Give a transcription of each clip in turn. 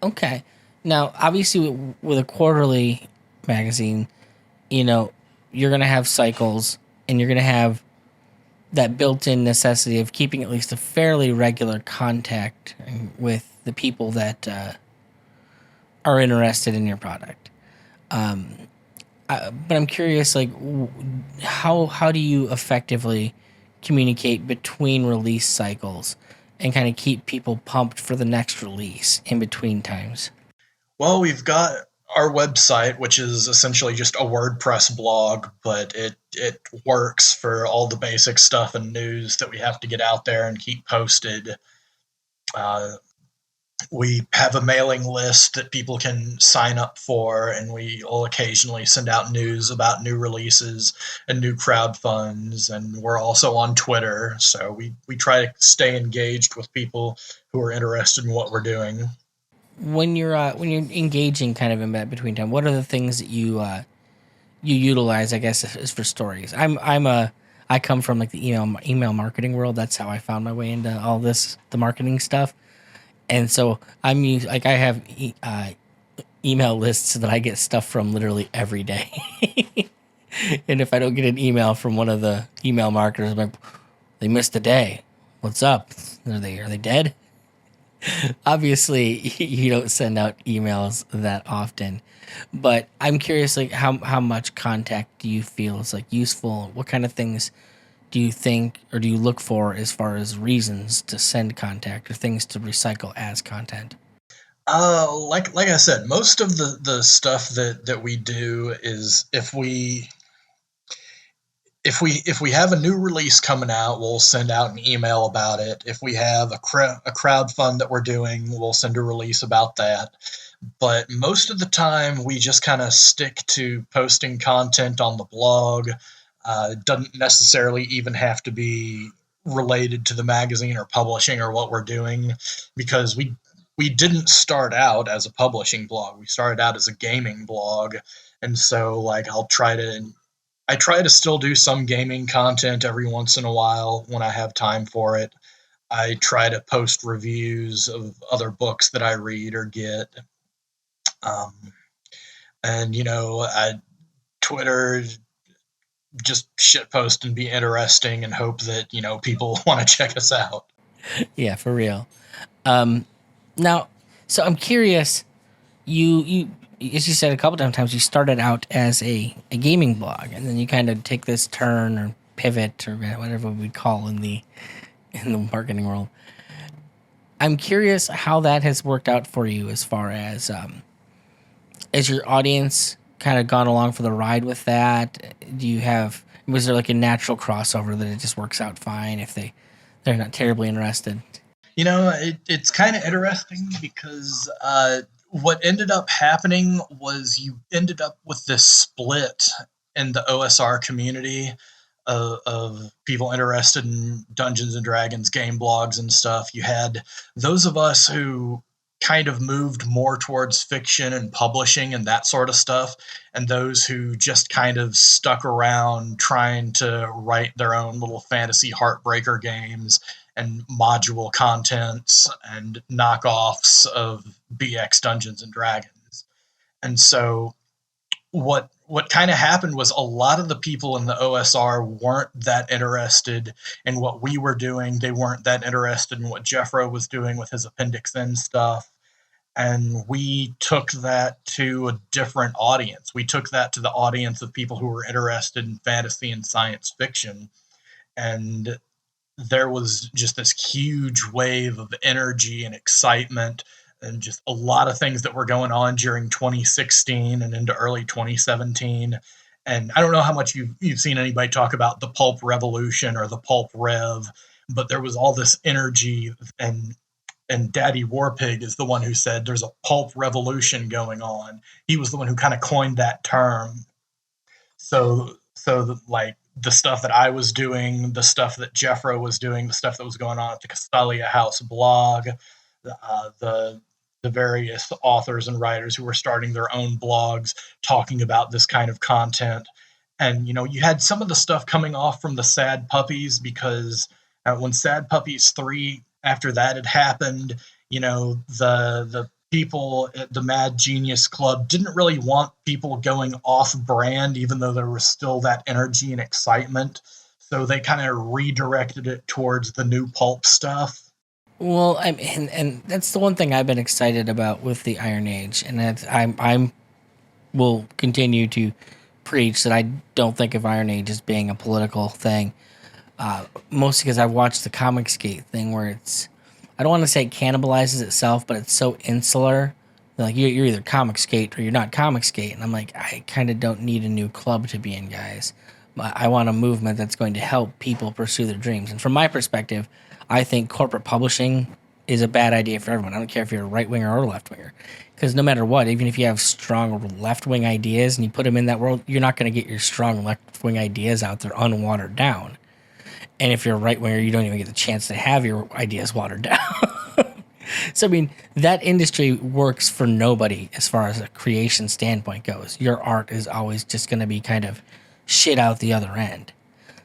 Okay. Now, obviously, with a quarterly magazine, you know, you're going to have cycles and you're going to have that built in necessity of keeping at least a fairly regular contact with the people that are interested in your product. But I'm curious, like, how do you effectively communicate between release cycles and kind of keep people pumped for the next release in between times? Well, we've got our website, which is essentially just a WordPress blog, but it works for all the basic stuff and news that we have to get out there and keep posted. Uh, we have a mailing list that people can sign up for, and we will occasionally send out news about new releases and new crowd funds. And we're also on Twitter, so we try to stay engaged with people who are interested in what we're doing. When you're engaging kind of in that between time, what are the things that you utilize? I guess is for stories. I come from like the email marketing world. That's how I found my way into all this the marketing stuff. And so like I have email lists that I get stuff from literally every day. And if I don't get an email from one of the email marketers, I'm like, they missed a day. What's up? Are they dead? Obviously, you don't send out emails that often, but I'm curious, like how much contact do you feel is like useful? What kind of things do you think or do you look for as far as reasons to send contact or things to recycle as content? Like I said, most of the stuff that we do is if we have a new release coming out, we'll send out an email about it. If we have a crowd fund that we're doing, we'll send a release about that. But most of the time, we just kind of stick to posting content on the blog. It doesn't necessarily even have to be related to the magazine or publishing or what we're doing, because we didn't start out as a publishing blog. We started out as a gaming blog, and so like I try to still do some gaming content every once in a while when I have time for it. I try to post reviews of other books that I read or get. Um, and Twitter, just shit post and be interesting and hope that people want to check us out. Yeah, for real. Um, Now, so I'm curious. You as you said a couple times, you started out as a gaming blog, and then you kind of take this turn or pivot or whatever we call in the marketing world. I'm curious how that has worked out for you as far as your audience kind of gone along for the ride with that. Do you have was there like a natural crossover that it just works out fine if they're not terribly interested? It's kind of interesting because what ended up happening was you ended up with this split in the OSR community of people interested in Dungeons and Dragons game blogs and stuff. You had those of us who kind of moved more towards fiction and publishing and that sort of stuff, and those who just kind of stuck around trying to write their own little fantasy heartbreaker games and module contents and knockoffs of BX Dungeons and Dragons. And so what kind of happened was a lot of the people in the OSR weren't that interested in what we were doing. They weren't that interested in what Jeffro was doing with his Appendix N stuff. And we took that to a different audience. We took that to the audience of people who were interested in fantasy and science fiction. And there was just this huge wave of energy and excitement and just a lot of things that were going on during 2016 and into early 2017. And I don't know how much you've seen anybody talk about the pulp revolution or the pulp rev, but there was all this energy. And Daddy Warpig is the one who said there's a pulp revolution going on. He was the one who kind of coined that term. Like the stuff that I was doing, the stuff that Jeffro was doing, the stuff that was going on at the Castalia House blog, the the various authors and writers who were starting their own blogs talking about this kind of content. And you had some of the stuff coming off from the Sad Puppies, because when Sad Puppies 3, after that had happened, the people at the Mad Genius Club didn't really want people going off brand, even though there was still that energy and excitement. So they kind of redirected it towards the new pulp stuff. Well, and that's the one thing I've been excited about with the Iron Age, and that's I'm will continue to preach that I don't think of Iron Age as being a political thing. Mostly because I've watched the ComicsGate thing where I don't want to say it cannibalizes itself, but it's so insular. Like you're either ComicsGate or you're not ComicsGate, and I'm like, I kind of don't need a new club to be in, guys. I want a movement that's going to help people pursue their dreams. And from my perspective, I think corporate publishing is a bad idea for everyone. I don't care if you're a right winger or a left winger, because no matter what, even if you have strong left wing ideas and you put them in that world, you're not going to get your strong left wing ideas out there unwatered down. And if you're a right winger, you don't even get the chance to have your ideas watered down. So, I mean, that industry works for nobody as far as a creation standpoint goes. Your art is always just going to be kind of shit out the other end.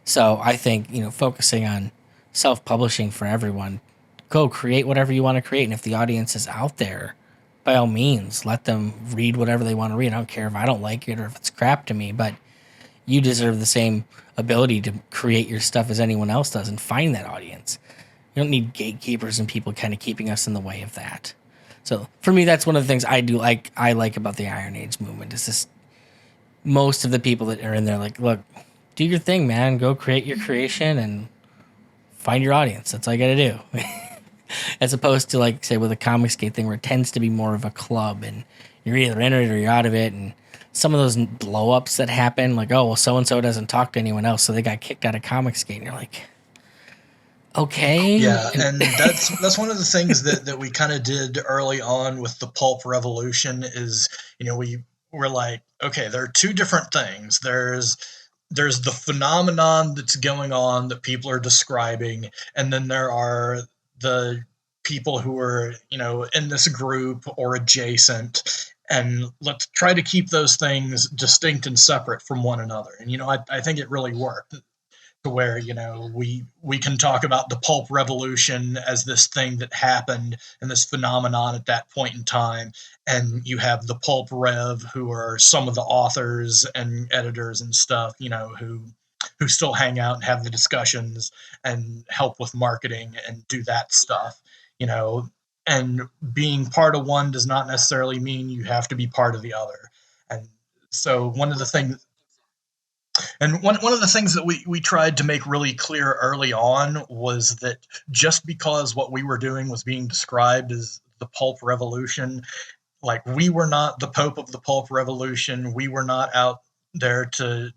So, I think, focusing on self publishing for everyone, go create whatever you want to create. And if the audience is out there, by all means, let them read whatever they want to read. I don't care if I don't like it or if it's crap to me, but you deserve the same ability to create your stuff as anyone else does and find that audience. You don't need gatekeepers and people kind of keeping us in the way of that. So for me, that's one of the things I like about the Iron Age movement is just most of the people that are in there like, look, do your thing, man. Go create your creation and find your audience. That's all you got to do. As opposed to, like, say, with a ComicsGate thing where it tends to be more of a club and you're either in it or you're out of it. And some of those blow-ups that happen, like, oh, well, so-and-so doesn't talk to anyone else, so they got kicked out of ComicsGate. And you're like, okay. Yeah, and that's one of the things that we kind of did early on with the pulp revolution is, we were like, okay, there are two different things. There's the phenomenon that's going on that people are describing, and then there are the people who are, in this group or adjacent, and let's try to keep those things distinct and separate from one another. And, I think it really worked to where, we can talk about the pulp revolution as this thing that happened and this phenomenon at that point in time. And you have the Pulp Rev, who are some of the authors and editors and stuff, who still hang out and have the discussions and help with marketing and do that stuff, and being part of one does not necessarily mean you have to be part of the other. And so one of the things that we tried to make really clear early on was that just because what we were doing was being described as the pulp revolution, like, we were not the Pope of the pulp revolution. We were not out there to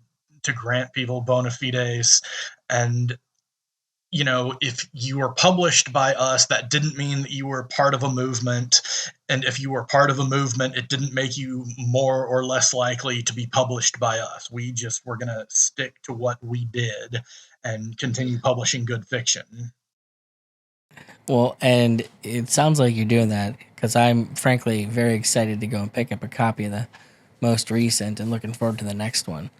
grant people bona fides. And, if you were published by us, that didn't mean that you were part of a movement. And if you were part of a movement, it didn't make you more or less likely to be published by us. We just were going to stick to what we did and continue publishing good fiction. Well, and it sounds like you're doing that because I'm frankly very excited to go and pick up a copy of the most recent and looking forward to the next one.